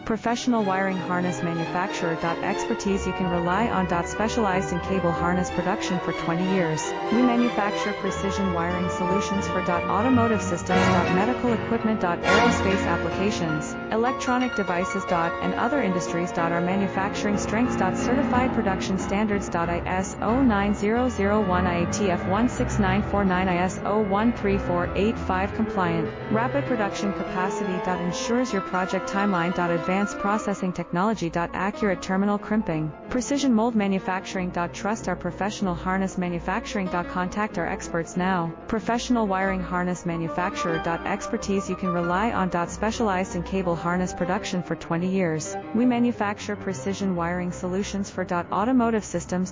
Professional wiring harness manufacturer. Expertise you can rely on. Specialized in cable harness production for 20 years. We manufacture precision wiring solutions for automotive systems. Medical equipment. Aerospace applications, electronic devices. And other industries. Our manufacturing strengths. Certified production standards. ISO 9001 IATF 16949 ISO 13485 compliant. Rapid production capacity. Ensures your project timeline. Advanced processing technology. Accurate terminal crimping. Precision mold manufacturing. Trust our professional harness manufacturing. Contact our experts now. Professional wiring harness manufacturer. Expertise you can rely on. Specialized in cable harness production for 20 years. We manufacture precision wiring solutions for automotive systems.